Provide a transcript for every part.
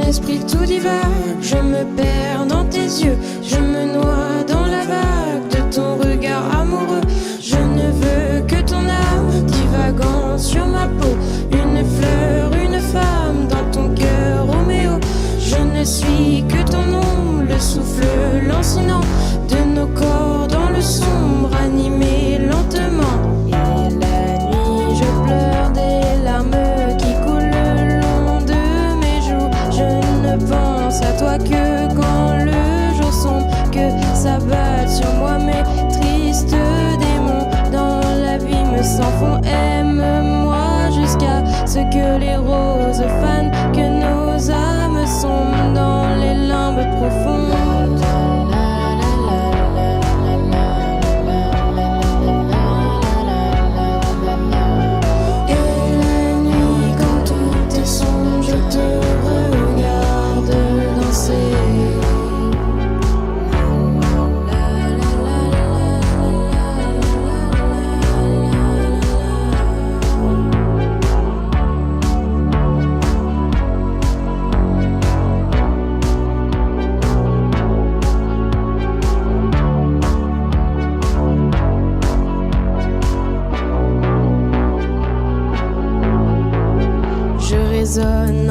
esprit tout divague, je me perds dans tes yeux, je me noie dans la vague de ton regard amoureux. Je ne veux que ton âme divagant sur ma peau, une fleur, une femme dans ton cœur, Roméo. Je ne suis que ton ombre, le souffle lancinant de nos corps dans le sombre, animé lentement. Et la nuit, je pleure des larmes qui coulent le long de mes joues. Je ne pense à toi que quand le jour sombre, que s'abattent sur moi mes tristes démons. Dans l'abîme sans fond, aime-moi jusqu'à ce que les roses fanent, que nos âmes sombrent dans les limbes profondes.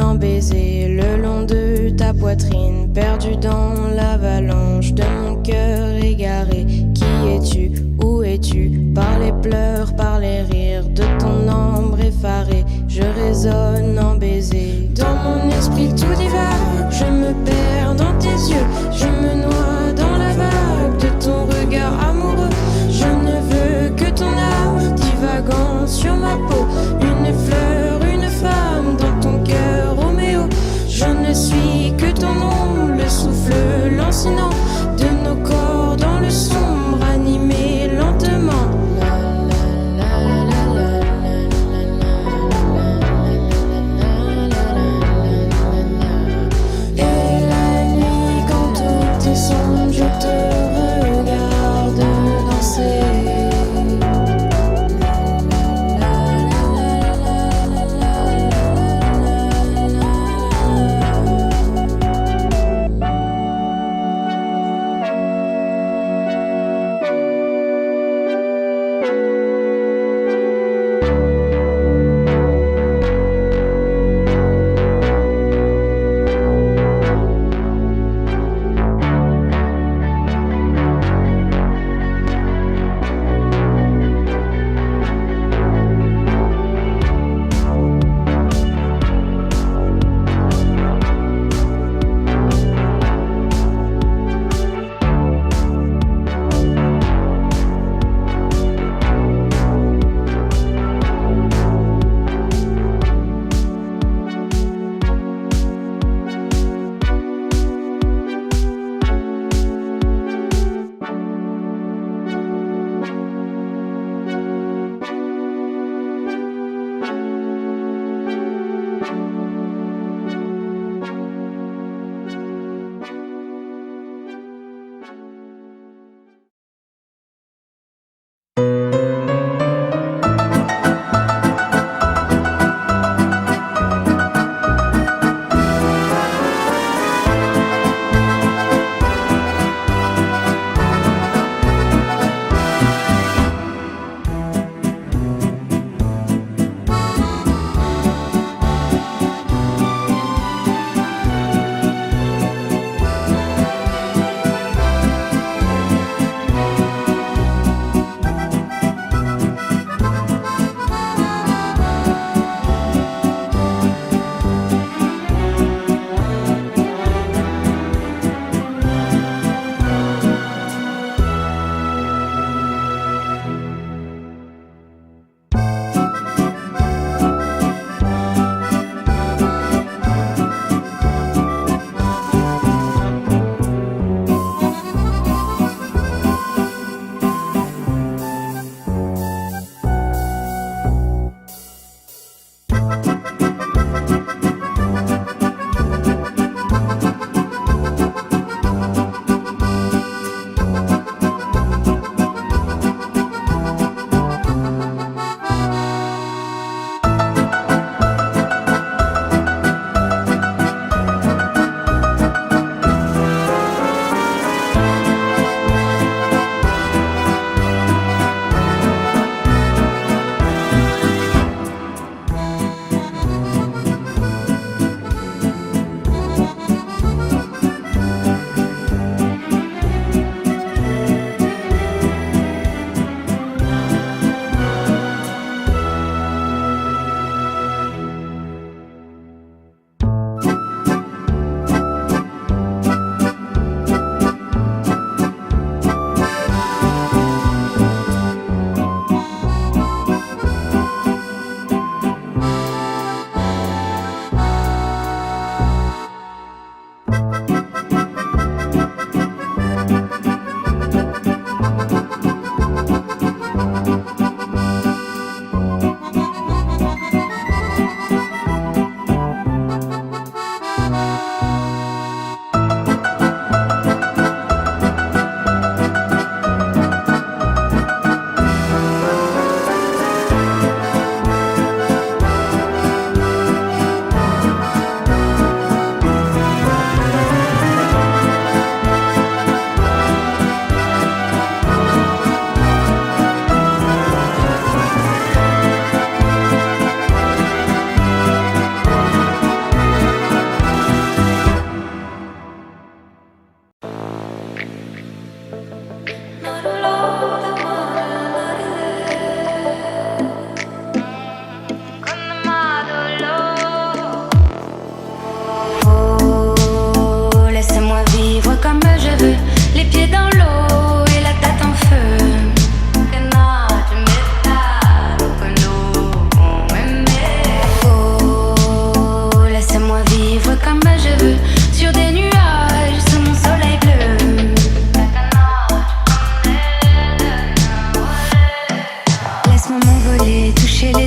En baiser le long de ta poitrine, perdu dans l'avalanche de mon cœur égaré. Qui es-tu? Où es-tu? Par les pleurs, par les rires de ton ombre effarée, je résonne en baiser. Dans mon esprit tout divague, je me perds dans tes yeux, je me noie dans la vague de ton regard amoureux. Je ne veux que ton âme divagant sur ma peau, une fleur, une femme dans ton cœur, Roméo. Je ne suis que ton ombre, le souffle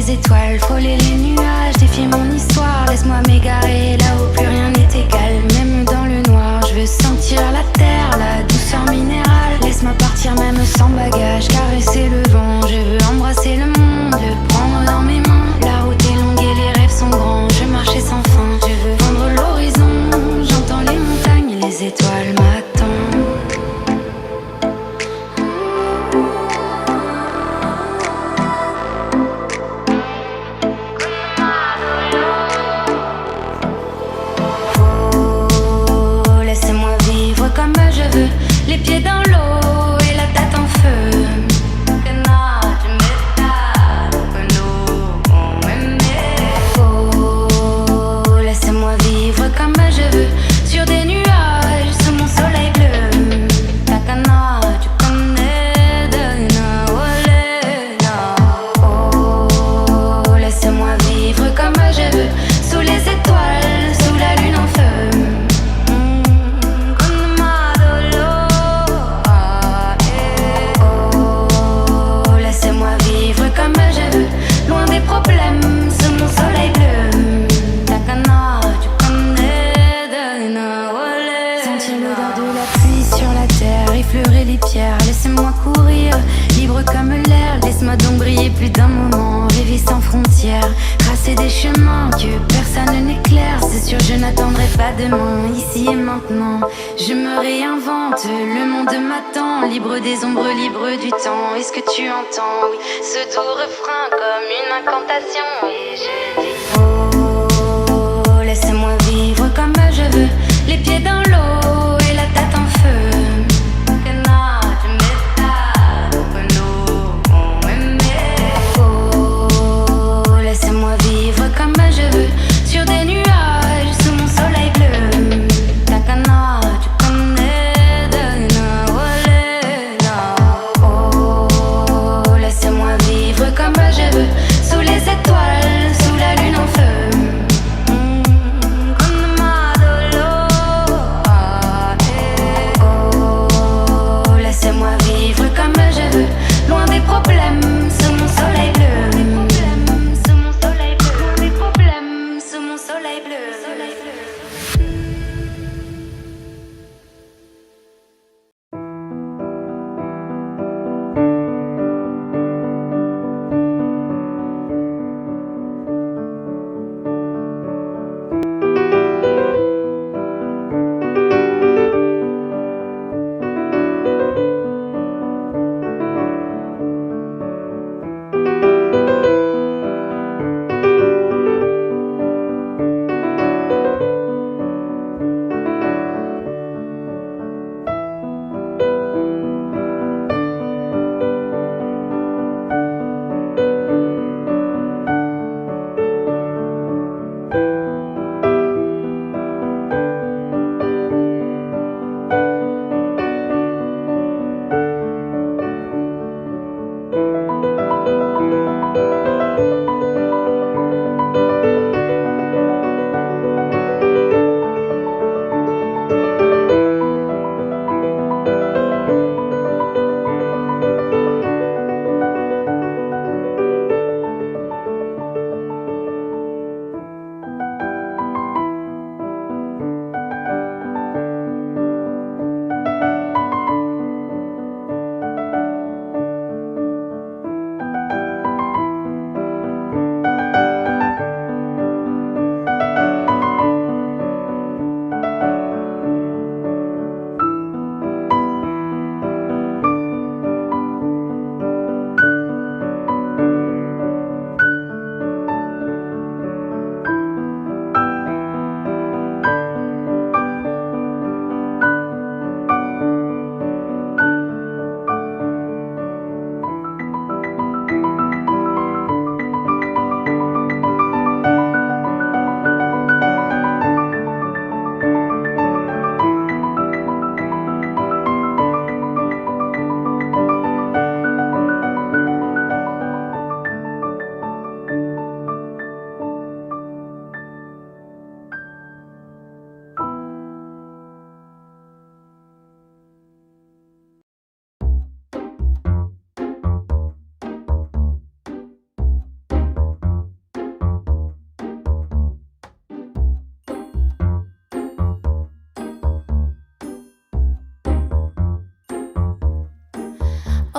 les étoiles, frôler les nuages, défier mon histoire. Laisse-moi m'égarer là où plus rien n'est égal. Même dans le noir, je veux sentir la terre, la douceur minérale. Laisse-moi partir même sans bagage, caresser le vent. Je veux embrasser le monde, le prendre dans mes mains. La route est longue et les rêves sont grands. Je veux marcher sans fin, je veux vendre l'horizon. J'entends les montagnes et les étoiles m'attendent. Comme je veux, les pieds dans l'eau et la tête en feu. Oh, laissez-moi vivre comme je veux, sur des nuages, sous mon soleil bleu. Takana, tu connais de oh, laissez-moi vivre comme je veux, sous les étoiles, sous la lune en feu. Comme je veux, loin des problèmes, sous mon soleil bleu. Takana, tu connais de Nawale. Sentir l'odeur de la pluie sur la terre, effleurer les pierres, laissez-moi courir, libre comme l'air. Laisse-moi donc briller plus d'un moment, rêver sans frontières, tracer des chemins que personne n'éclaire. C'est sûr, je n'attendrai pas demain, ici et maintenant. Je me réinvente, le monde m'attend, libre des ombres, libre du temps. Est-ce que tu entends, oui, ce doux refrain comme une incantation? Et je dis oh, laissez-moi vivre comme je veux, les pieds dans l'eau et la tête en feu. Oh, laissez-moi vivre comme je veux, sur des nuages, sous mon soleil bleu. Takana, tu connais de Nawale. Oh, laissez-moi vivre comme je veux, sous les étoiles, sous la lune en feu.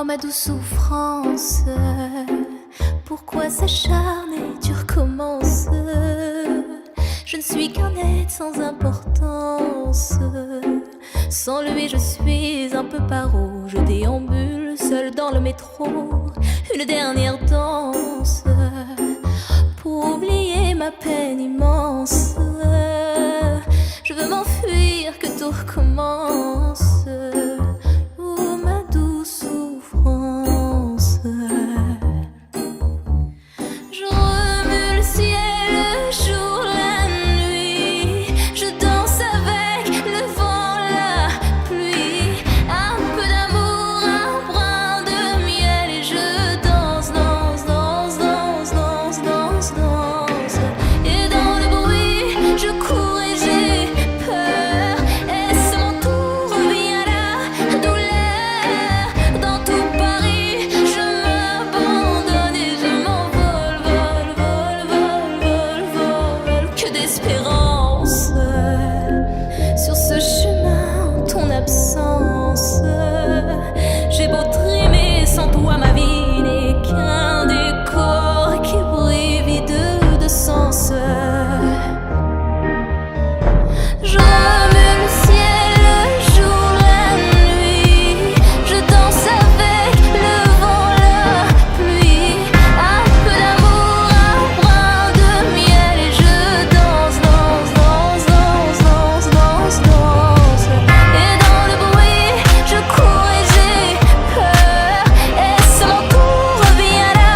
Oh ma douce souffrance, pourquoi s'acharner, tu recommences? Je ne suis qu'un être sans importance. Sans lui je suis un peu paro. Je déambule seul dans le métro. Une dernière danse pour oublier ma peine immense. Je veux m'enfuir, que tout recommence. Oh ma douce souffrance. Je remue le ciel, le jour, la nuit. Je danse avec le vent, la pluie. Un peu d'amour, un brin de miel. Et je danse, danse, danse, danse, danse, danse, danse. Et dans le bruit, je cours et j'ai peur. Et à mon tour revient la douleur. Dans tout Paris, je m'abandonne et je m'envole, vol, vol, vol, vol, vol. Que d'espérance sur ce chemin en ton absence. J'ai beau trimer, sans toi ma vie n'est qu'un décor qui brille vide de sens. Je remue le ciel, le jour, la nuit. Je danse avec le vent, la pluie. Un peu d'amour, un brin de miel. Et je danse, danse, danse, danse, danse, danse, danse. Et dans le bruit, je cours et j'ai peur. Et à mon tour revient la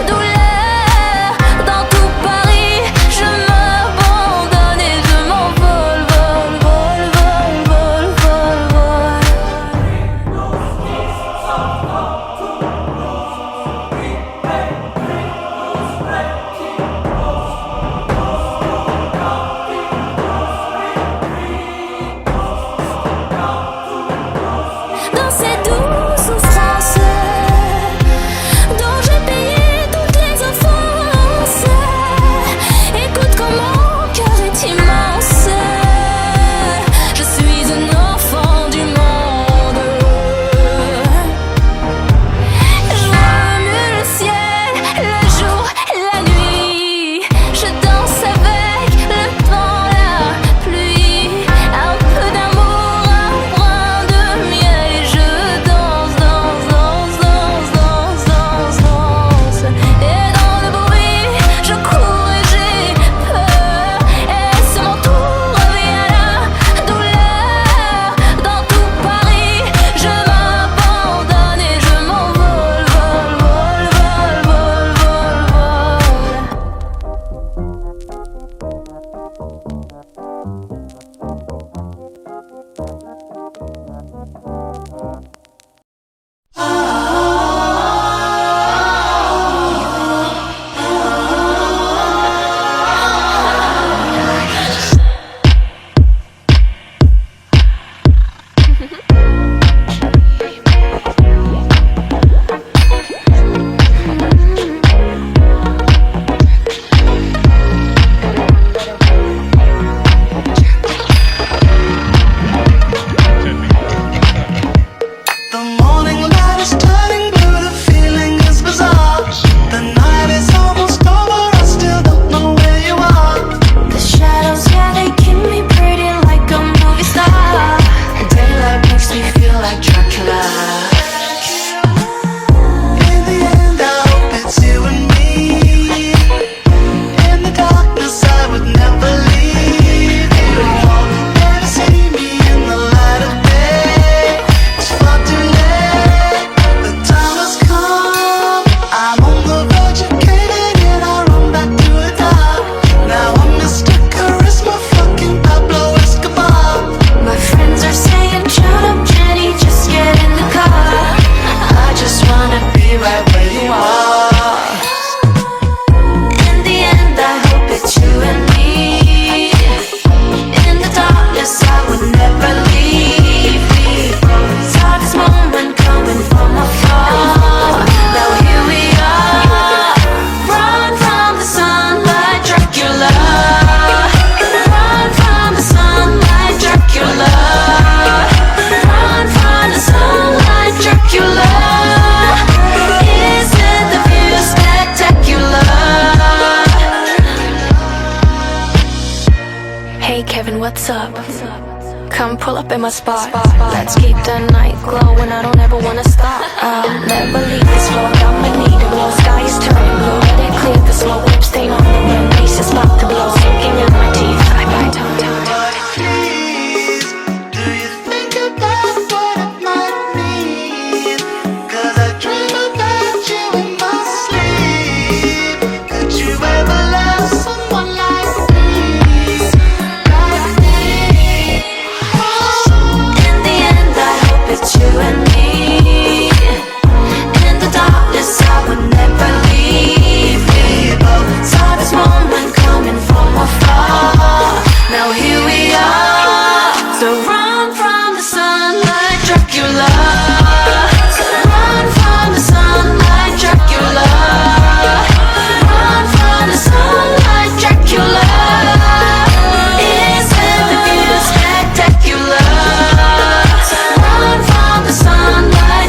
douleur. Dans tout Paris, je m'abandonne et je m'envole, vol, vol, vol, vol, vol, vol. Dans ces douces souffrances dont j'ai payé toutes les offenses. Écoute comme mon cœur est immense. Je suis un enfant du monde. pull up in my spot. Let's keep the night glowing, I don't ever wanna stop. I'll never leave this floor, I'ma need to blow. Sky is turning blue, let it clear the smoke. Whip stain on the rim, bass is about to blow. Soaking in my teeth, I bite tongue, tongue, tongue. You and me, in the darkness I would never leave. We both saw this moment coming from afar. Now here we are. So run from the sun like Dracula. Run from the sun like Dracula. Run from the sun like Dracula. Isn't the view spectacular?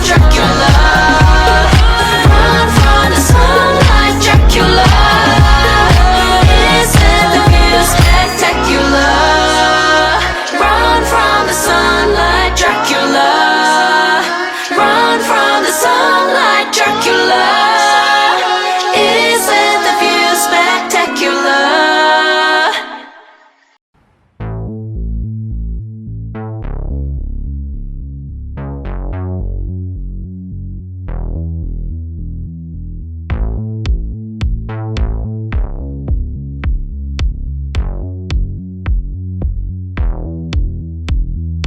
Dracula, run from the sunlight, Dracula. Isn't the view spectacular? Run from the sunlight, Dracula. Run from the sunlight, Dracula. Isn't the view spectacular?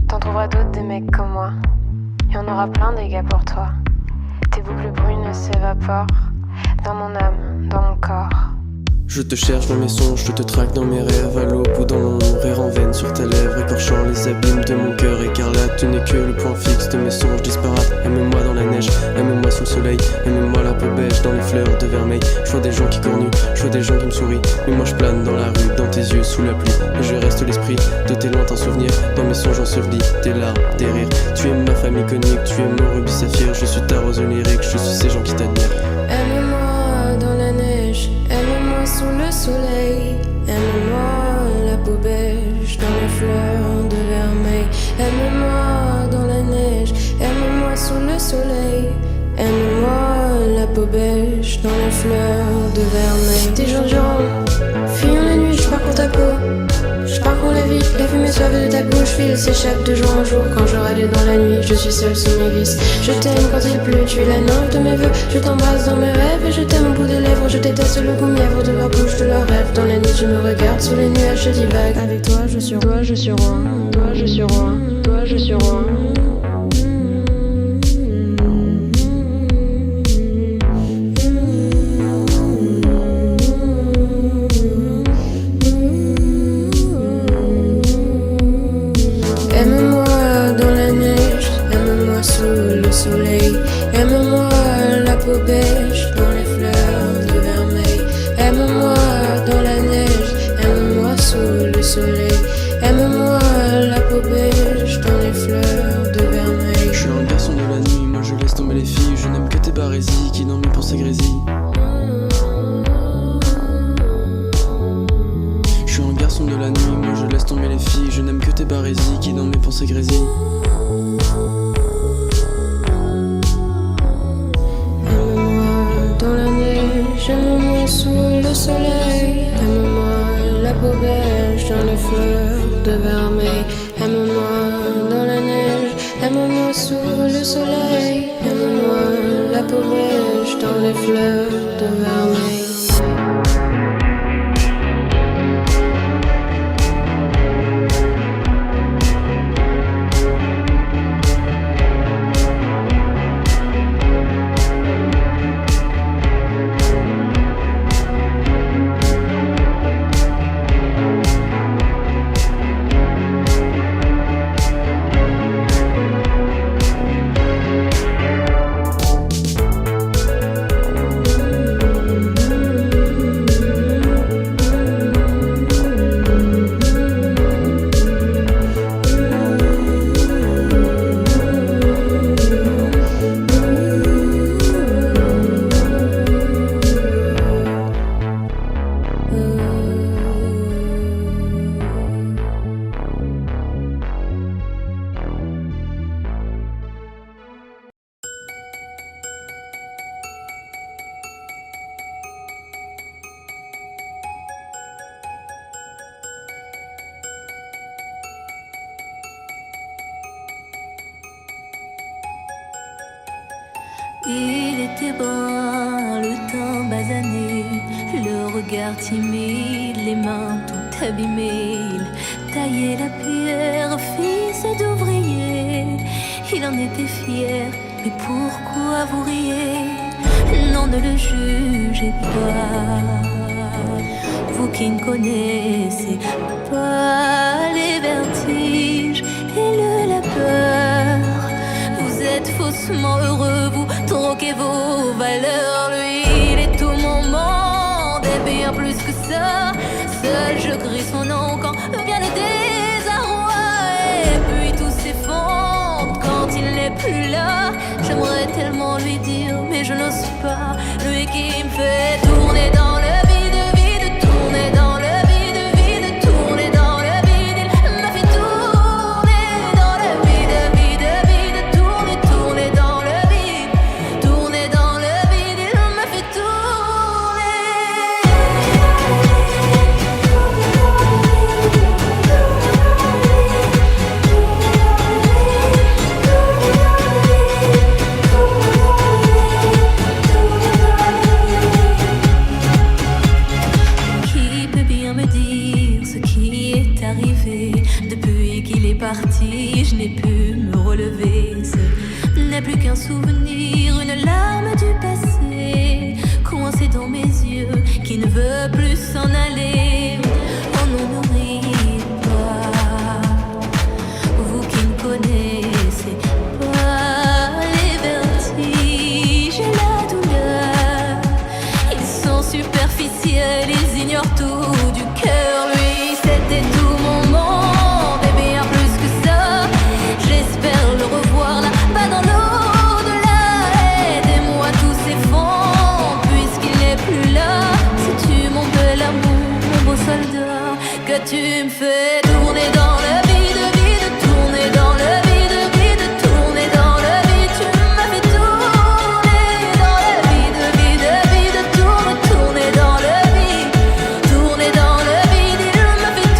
T'en trouveras d'autres des mecs comme moi. Et on aura plein des gars pour toi. Tes boucles brunes s'évaporent dans mon âme, dans mon corps. Je te cherche dans mes songes, je te traque dans mes rêves. À l'aube ou dans l'ombre, rire en veine sur tes lèvres, écorchant les abîmes de mon cœur écarlate. Tu n'es que le point fixe de mes songes disparates. Aime-moi dans la neige, aime-moi sous le soleil, aime-moi la peau beige dans les fleurs de vermeil. Je vois des gens qui cornuent, je vois des gens qui me sourient, mais moi je plane dans la rue, dans tes yeux sous la pluie. Et je reste l'esprit de tes lointains souvenirs. Dans mes songes ensevelis, tes larmes, tes rires. Tu es ma femme iconique, tu es mon rubis saphir. Je suis ta rose lyrique, je suis ces gens qui t'admirent. Aime-moi dans la neige, aime-moi sous le soleil, aime-moi la peau beige dans les fleurs de vermeil. Aime-moi dans la neige, aime-moi sous le soleil, aime-moi la peau beige dans les fleurs de vermeil. Des jours durant, fuyant la nuit, je parcours ta peau. Je parcours la ville, la fumée suave de ta bouche file, s'échappe de jour en jour. Quand je râle dans la nuit, je suis seule sous mes vices. Je t'aime quand il pleut, tu es la nymphe de mes vœux. Je t'embrasse dans mes rêves et je t'aime au bout des lèvres. Je déteste le goût mièvre de leur bouche, de leurs rêves. Dans la nuit, tu me regardes sous les nuages, je divague. Avec toi, je suis roi, je suis roi. Toi, je suis roi, toi, je suis roi. Soleil, aime-moi la peau beige dans les fleurs de vermeil. Aime-moi dans la neige, aime-moi sous le soleil. Aime-moi la peau beige dans les fleurs de vermeil. Je suis un garçon de la nuit, moi je laisse tomber les filles. Je n'aime que tes barésies qui dans mes pensées grésillent. Je suis un garçon de la nuit, moi je laisse tomber les filles. Je n'aime que tes barésies qui dans mes pensées grésillent. Aime-moi sous le soleil, aime-moi la peau beige dans les fleurs de vermeil. Aime-moi dans la neige, aime-moi sous le soleil, aime-moi la peau beige dans les fleurs de vermeil. il était brun, le teint basané, le regard timide, les mains tout abîmées. Il taillait la pierre, fils d'ouvrier. Il en était fier, mais pourquoi vous riez? Non, ne le jugez pas. Vous qui ne connaissez pas les vertiges et la peur. Vous êtes faussement heureux, vous troquez vos valeurs. Lui, il est tout mon monde et bien plus que ça. Seul je crie son nom quand vient le désarroi. Et puis tout s'effondre quand il n'est plus là. J'aimerais tellement lui dire, mais je n'ose pas. Lui qui me fait tourner dans le vide, vide, tourner dans le vide, vide, tourner dans le vide. Il m'a fait tourner dans le vide, vide, vide, tourner, tourner dans le vide, tourner dans le vide. Il m'a fait Depuis qu'il est parti, je n'ai pu me relever. Ce n'est plus qu'un souvenir, une larme du passé, coincée dans mes yeux, qui ne veut plus s'en aller. Oh non, ne riez pas, vous qui ne connaissez pas les vertiges et la douleur. Ils sont superficiels, ils ignorent tout du cœur. Lui, c'était tout mon monde et bien plus que ça. J'espère le revoir là-bas dans l'au-delà. Aidez-moi, tout s'effondre puisqu'il n'est plus là. Sais-tu mon bel amour, mon beau soldat, que tu me fais tourner dans le vide, vide, tourner dans le vide, vide, tourner dans le vide. Tu m'as fait tourner dans le vide, vide, vide, tourner, tourner dans le vide, tourner dans le vide. Il m'a fait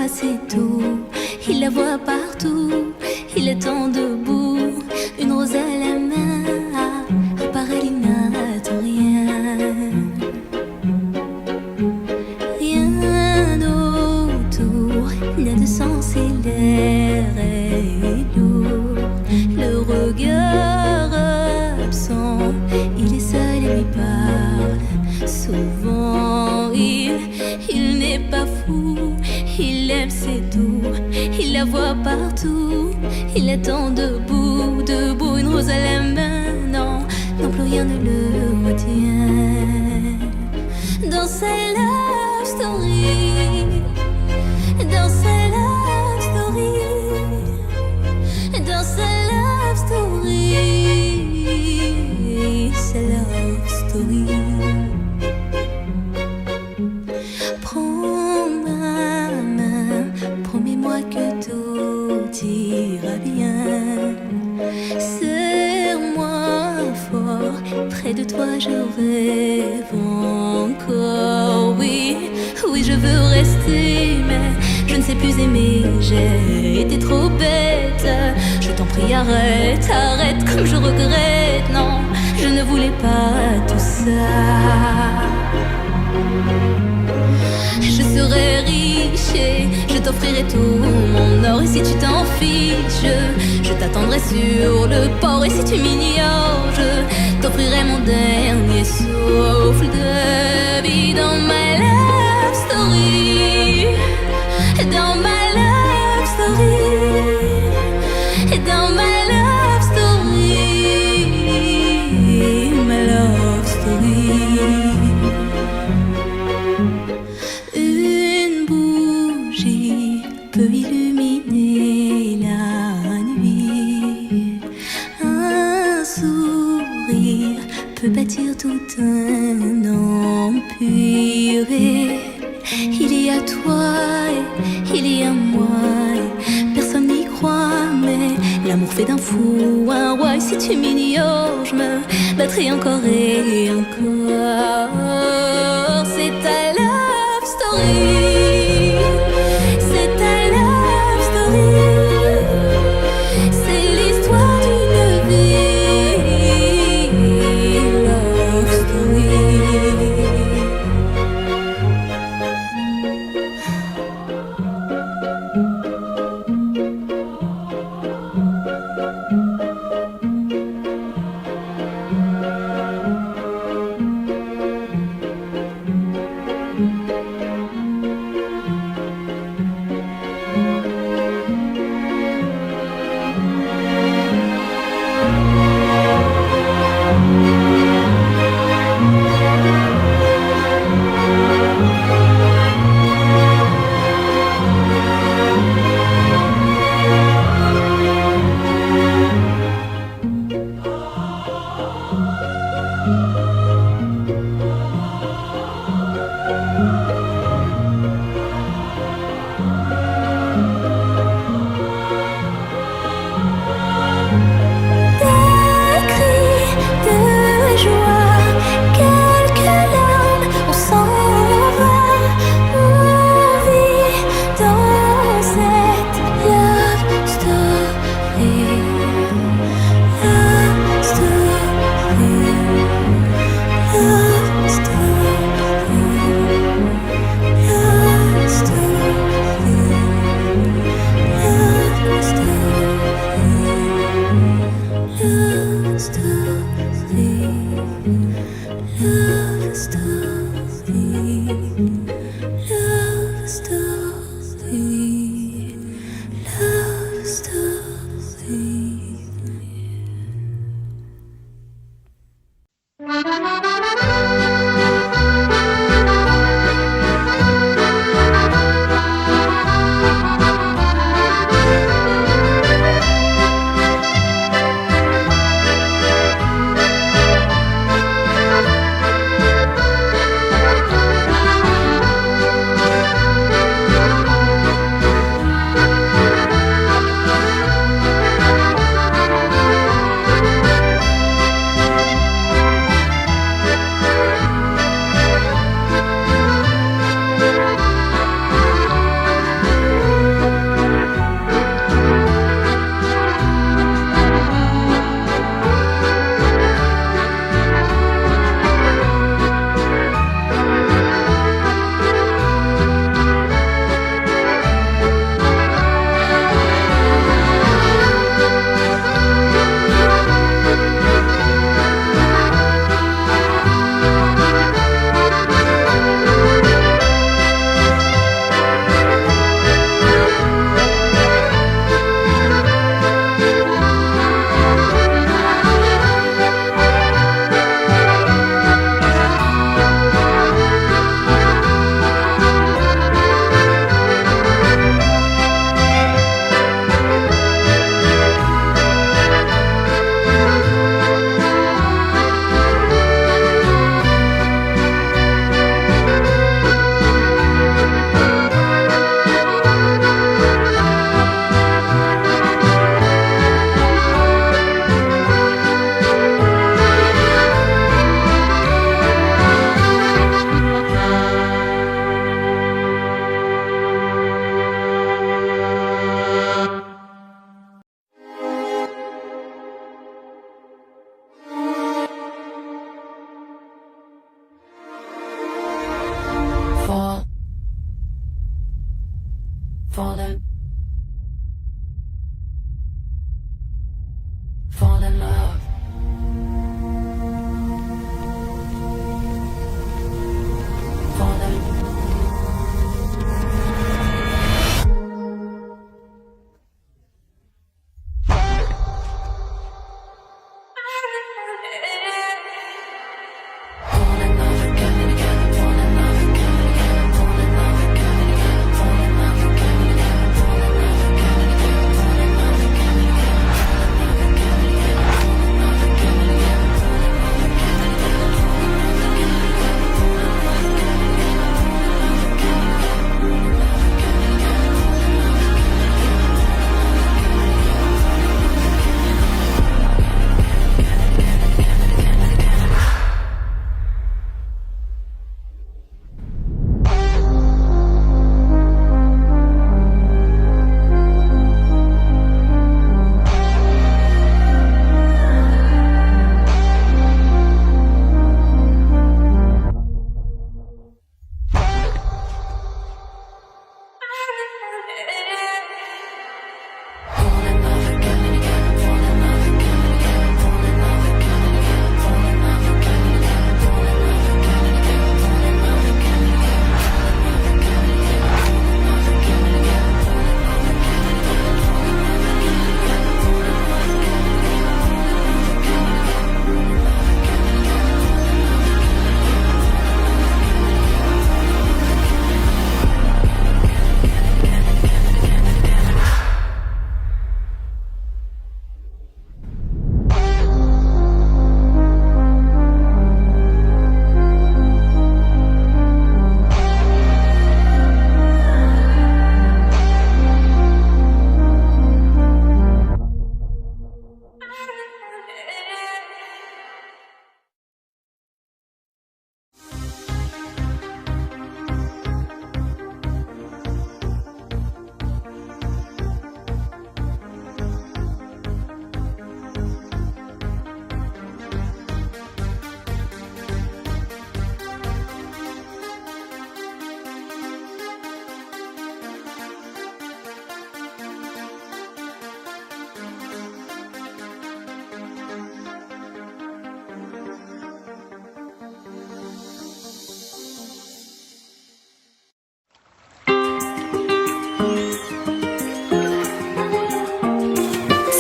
voit, c'est tout. Il la voit partout. Il attend debout, une rose à la main. À part elle, il n'attend rien. Rien autour n'a de sens et l'air est lourd. Le regard absent, il est seul et lui parle. Souvent il n'est pas fou. Il aime, c'est tout. Il la voit partout. Il attend debout, debout, une rose à la main. Non, non, plus rien ne le retient. Dans sa love story, dans sa love story, dans sa love story, sa love story. Prends ma main, promets-moi que tout ira bien. Serre-moi fort, près de toi je rêve encore. Oui, oui, je veux rester, mais je ne sais plus aimer. J'ai été trop bête. Je t'en prie, arrête, arrête, comme je regrette. Non, je ne voulais pas tout ça. Je serai riche et je t'offrirai tout mon or. Et si tu t'en fiches, je t'attendrai sur le port. Et si tu m'ignores, je t'offrirai mon dernier souffle de vie. Dans ma love story, dans ma love story, dans ma love story, ma love story. Une bougie peut illuminer la nuit. Un sourire peut bâtir tout un empire. Il y a toi et il y a moi. Personne n'y croit, mais l'amour fait d'un fou un roi. Et si tu m'ignores, je me battrai encore et encore. C'est ta love story, c'est ta love story, c'est l'histoire d'une vie, love story.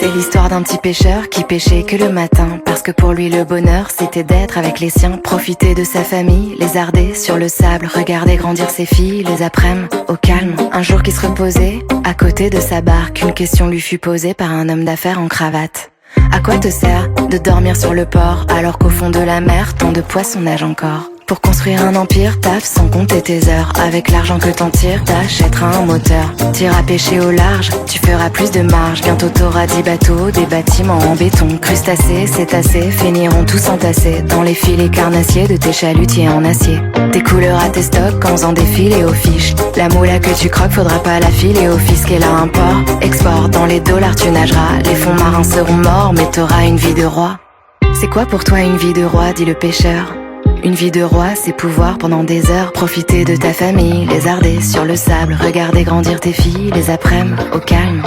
C'est l'histoire d'un petit pêcheur qui pêchait que le matin, parce que pour lui le bonheur c'était d'être avec les siens, profiter de sa famille, lézarder sur le sable, regarder grandir ses filles les après-midi au calme. Un jour qui se reposait à côté de sa barque, une question lui fut posée par un homme d'affaires en cravate. À quoi te sert de dormir sur le port alors qu'au fond de la mer tant de poissons nagent encore? Pour construire un empire, taffe sans compter tes heures. Avec l'argent que t'en tires, t'achèteras un moteur. T'iras pêcher au large, tu feras plus de marge. Bientôt t'auras 10 bateaux, des bâtiments en béton. Crustacés, cétacés, finiront tous entassés dans les filets carnassiers de tes chalutiers en acier. T'écouleras tes stocks en faisant des filets aux fiches. La moula que tu croques, faudra pas la filer au fisc. Et là, import, export, dans les dollars tu nageras. Les fonds marins seront morts, mais t'auras une vie de roi. C'est quoi pour toi une vie de roi, dit le pêcheur? Une vie de roi, c'est pouvoir pendant des heures profiter de ta famille, lézarder sur le sable, regarder grandir tes filles les après-midi au calme.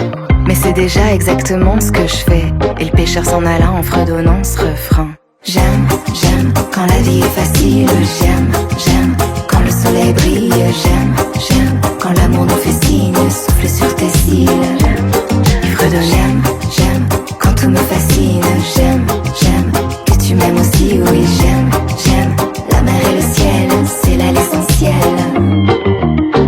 Mais c'est déjà exactement ce que je fais. Et le pêcheur s'en alla en fredonnant ce refrain. J'aime, j'aime quand la vie est facile. J'aime, j'aime quand le soleil brille. J'aime, j'aime quand l'amour nous fait signe, souffle sur tes cils. Il fredonne, j'aime, j'aime quand tout me fascine. J'aime, j'aime que tu m'aimes aussi, oui j'aime, j'aime la mer et le ciel, c'est là l'essentiel.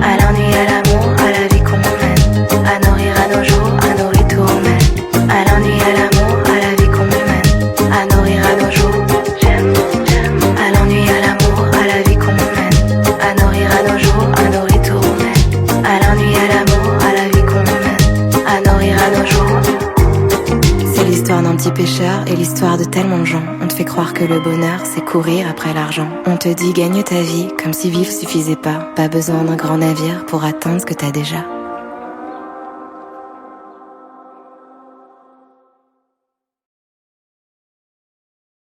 À l'ennui, à l'amour, à la vie qu'on mène, à nourrir à nos jours, à nos ritours même. À l'ennui, à l'amour, à la vie qu'on mène, à nourrir à nos jours. J'aime, j'aime. À l'ennui, à l'amour, à la vie qu'on mène, à nourrir à nos jours, à nos ritours même. À l'ennui, à l'amour, à la vie qu'on mène, à nourrir à nos jours. C'est l'histoire d'un petit pêcheur et l'histoire de tellement de gens. On te fait croire que le bonheur c'est courir après l'argent. On te dit gagne ta vie comme si vivre suffisait pas. Pas besoin d'un grand navire pour atteindre ce que t'as déjà.